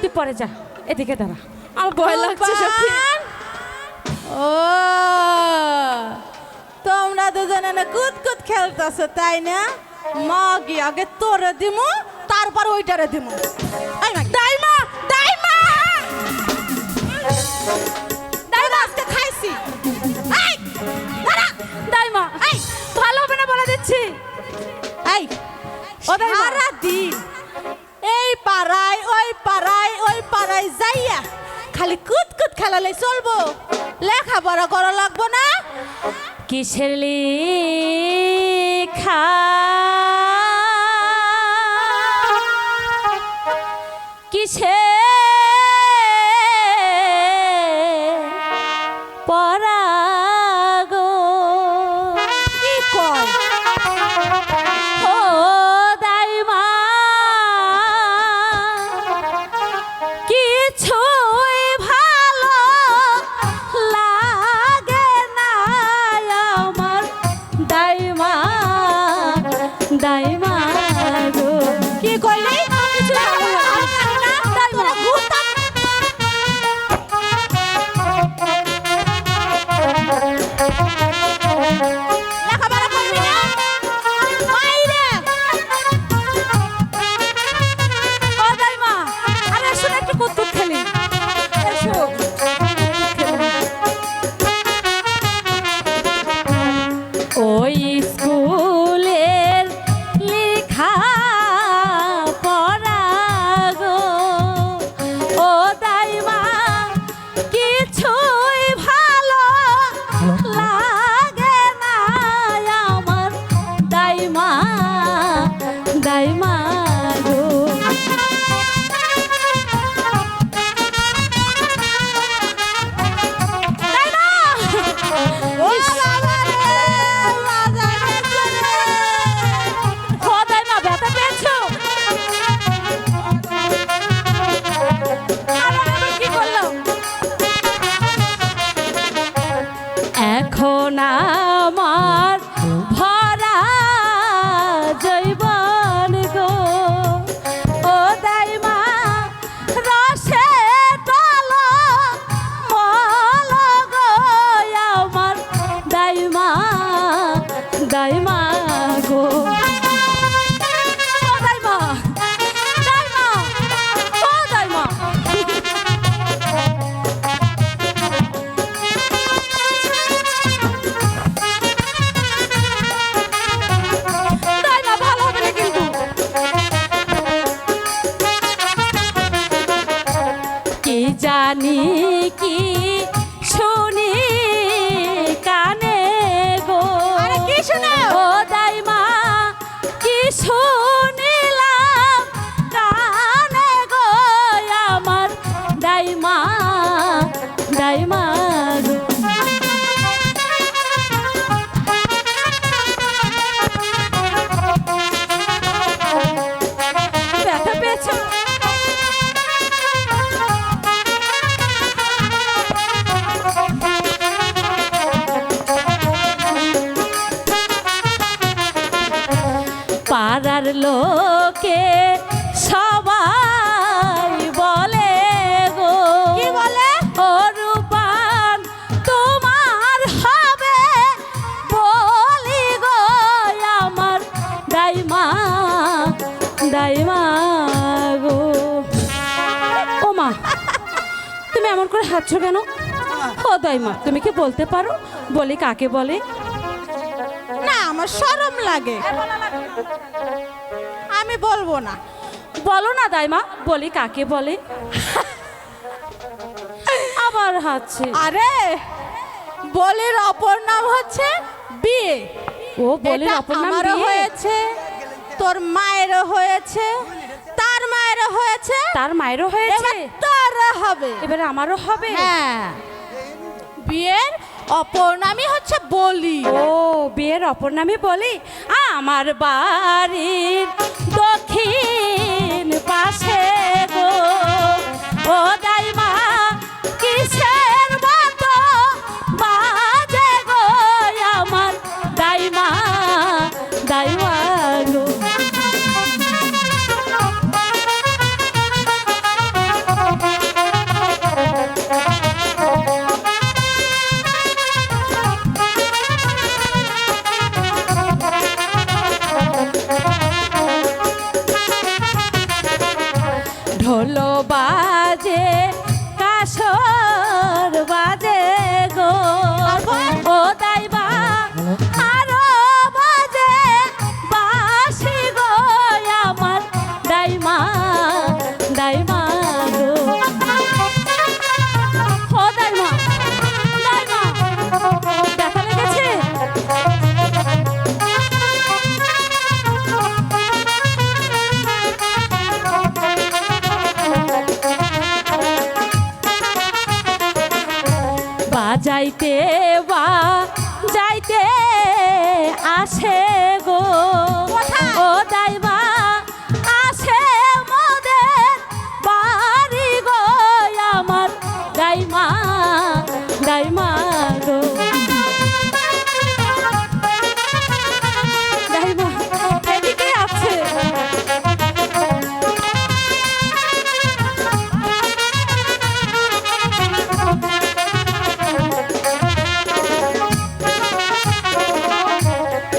তুই পরে যা, এদিকে দাঁড়া, আমার ভয় লাগছে সখী। ও তোমরা দুজনে না কুদ কুদ খেলতেছো তাই না? মাগি আগে তোরে দিমু তারপর ওইটারে দিমু। এই মা দাইমা দাইমা দাইমা আজকে খাইছি। এই দাঁড়া দাইমা, এই ভালো হবে না বলে দিচ্ছি। এই ও দাইমা, সারা দিন এই পাড়ায় ওই পাড়ায় ওই পাড়ায় যাইয়া খালি কুদ কুদ খেলালে চলবো? লেখাপড়া করা লাগবো না? কিসের লেখা কিসে পরাগো, কি কয়? ও দাইমা কিছুই ভালো লাগে না আমার, দাইমা দাইমা গো। কি কইলি? কিছু ভালো লাগে না? তোরা ঘুরতাম। লেখাপড়া করবি না? মাইরে। ও দাইমা, আরে শুনে একটু কুতকুত খেলি, এসো। ওই স্কুলের লেখা পড়া গো, ও দাইমা কিছুই ভালো লাগে না আমার, দাইমা দাইমা গো। ও বাবা রে, মাজা গেছে রে। ও দাইমা, ব্যথা পেয়েছো? আরে আমি কি করলাম? এখন আমার ভরা জৈবন গো, ও দাইমা রসে টল মল গো আমার, দাইমা দাইমা গো। ও দাইমা দাইমা, ও দাইমা। দাইমা, ভালো হবে না কিন্তু। কি জানি কি শুনি কানে গো, আরে কি শুনে? ও দাইমা কি শুনিলাম কানে গো আমার, দাইমা দাইমা গো। ব্যথা পেয়েছো? পাড়ার লোকে সবাই বলে গো, কি বলে? ও রূপান তোমার হবে বলি গো আমার, দাইমা দাইমা গো। ও মা, তুমি এমন করে হাঁটছো কেন? ও দাইমা, তুমি কি বলতে পারো বলি কাকে বলে? না আমার শরম লাগে, আমি বলবো না। বলো না দাইমা, বলি কাকে বলে? আবার হাঁটছে। আরে বলির অপর নাম হচ্ছে বিয়ে। ও বলির এটা অপর নাম আমারও বিয়ে? হয়েছে, তোর মায়েরও হয়েছে, তার মায়েরও হয়েছে, তার মায়েরও হয়েছে, এবার তোরও হবে। এবারে আমারও হবে। হ্যাঁ, বিয়ের অপর নামই হচ্ছে বলি। ও বিয়ের অপর নামে বলি। আমার বাড়ির দক্ষিণ পাশে গো, ও দাইমা কিসের মতো বাজে গো আমার, দাইমা দাইমা গো। ঢোলো বাজে কাসর বাজে গো ও দাইবা আরো বাজে বাঁশি গো আমার দাইমা দাইমা গো ও দাইমা দাইমা দেখা লেগেছে বাজাইতে বা যাইতে আসে গো ও দাইবা আসে মোদের বাড়ি গো আমার দাইমা দাইমা গো দাইমা এদিকে আছে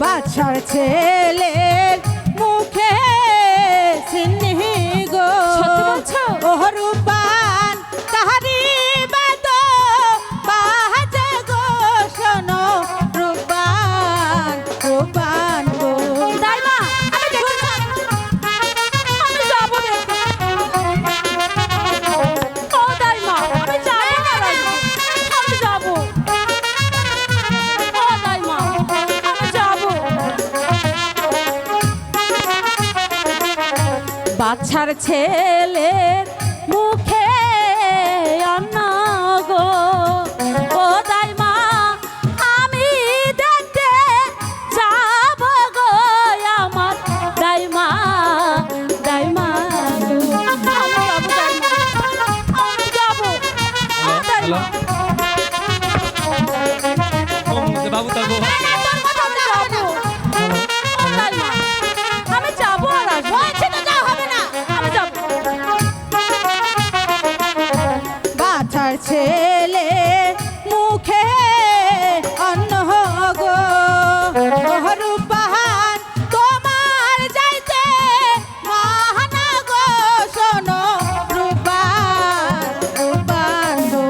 বাদশার ছেলের মুখে সিন্নি গো সত্যি বলছো? ওহ রূপান তাহারি বেদ বাজে গো শোনো রূপান রূপান গো দাইমা আমি দেখছি আমি যাবো রে ও দাইমা আমি যাবো না দাইমা আমি যাবো ও দাইমা আমি যাবো বাচ্চার ছেলের মুখে অন্ন গো ও দাইমা আমি দেখতে যাব গো আমার দাইমা দাইমা গো। আমি যাবো ও দাইমা বাবু তার বউ আমি যাবো ও দাইমা আমি যাবো আর আসবো সেটা যাও হবে না আমি যাবো বাচ্চার ছেলে মুখে অন্ন গো রূপান তোমার যাইতে মাহানা গো শোনো রূপান রূপান গো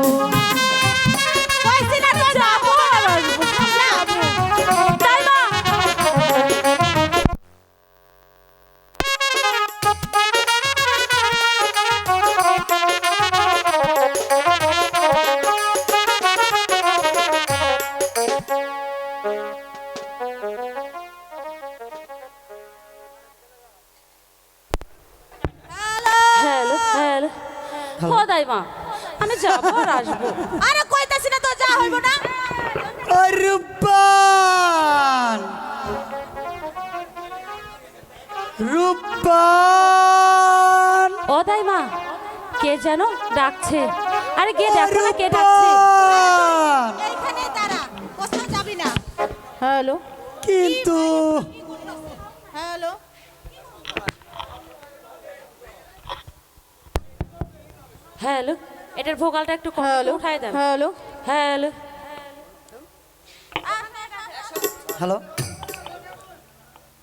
কইছি না তো যাবো আর আসবো যাবো দাইমা হ্যালো হ্যালো ও দাইমা আমি যাবো আর আসবো আরে কইতাছি না তো যা হইব না রূপবান রূপবান ও দাইমা কে যেন ডাকছে আরে কে দেখো না কে ডাকছে রূপবান। এইখানে দাঁড়া কোথাও যাবি না হ্যালো কিন্তু হ্যালো হ্যালো এটার ভোকালটা একটু কম হ্যালো উঠাই দেন হ্যালো হ্যালো হ্যালো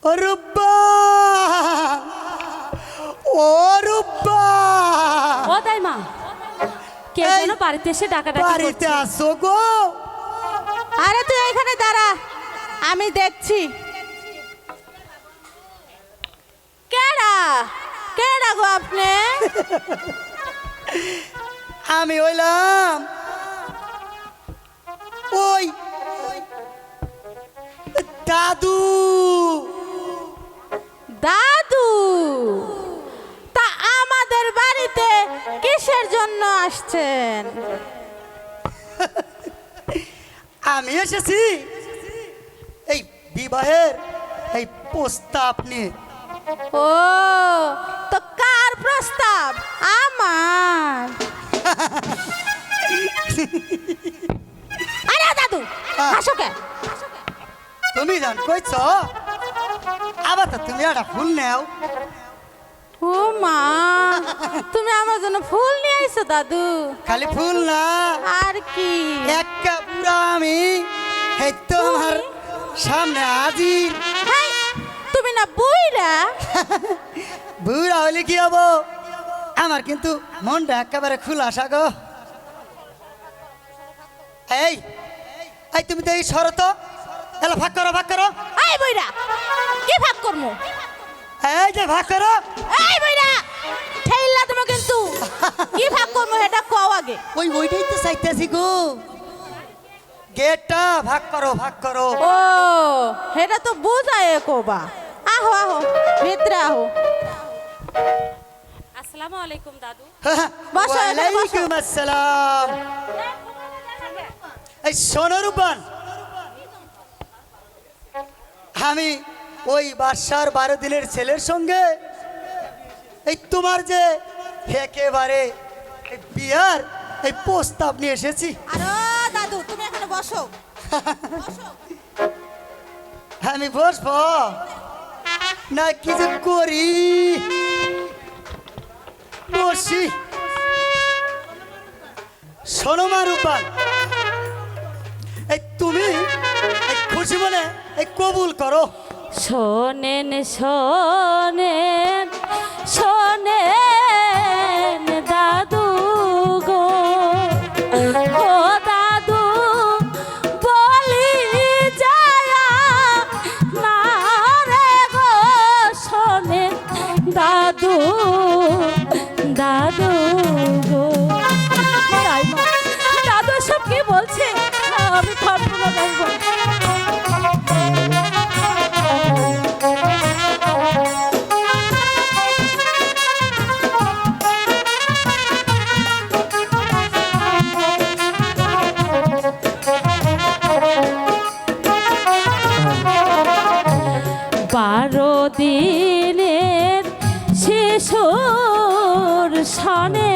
ও রূপবান ও রূপবান ও দাইমা কে এই যেন বাড়িতে এসে ডাকাডাকি বাড়িতে করছে আসো গো আরে তুই এখানে দাঁড়া আমি দেখছি কেডা কেডা গো আপনি আমি হইলাম ওই দাদু দাদু তা আমাদের বাড়িতে কিসের জন্য আসছেন আমি এসেছি এই বিবাহের এই প্রস্তাব নিয়ে ও তো কার প্রস্তাব আমার আরে দাদু হাসো কে তুমি জান কইছ আবার তো তুমি একটা ফুল নেও ও মা তুমি আমার জন্য ফুল নিয়ে আইছো দাদু খালি ফুল না আর কি একটা পুরা আমি এই তোমার সামনে হাজির হেই, তুমি না বুইরা বুড়া হলে কি হবো আমার কিন্তু মনটা একেবারে খুলাসা গো। এই এই তুমি তো এই শরত এলা ভাগ করো ভাগ করো। এই বইরা কি ভাগ করমু? এই যে ভাগ করো। এই বইরা ঠেইলা তুমি কিন্তু কি ভাগ করমু এটা কও আগে। ওইটাই তো চাইতেছি গো। গেটটা ভাগ করো ভাগ করো। ও এটা তো বুঝায় কোবা। আহো আহো ভিতরে আহো। আসসালামু আলাইকুম দাদু। বসো, এখানে বসো। ওয়ালাইকুম আসসালাম। এই শোনো রূপন, আমি ওই বাদশার 12 দিনের ছেলের সঙ্গে এই তোমার যে একেবারে এই বিয়ার এই প্রস্তাব নিয়ে এসেছি। আরে দাদু তুমি এখানে বসো। বসো। আমি বসবো না কি যে করি, বসি। শোনো মা রূপান, এই তুমি এই খুশি মনে এই কবুল করো। শোনেন শোনেন শোনেন দাদু গো, ও দাদু বলি যায়া না রে গো, শোনেন দাদু দাদু গো। তাই মা, দাদু সব কি বলছে আমি ভাববো না। বারো দিনের শিশুর সনে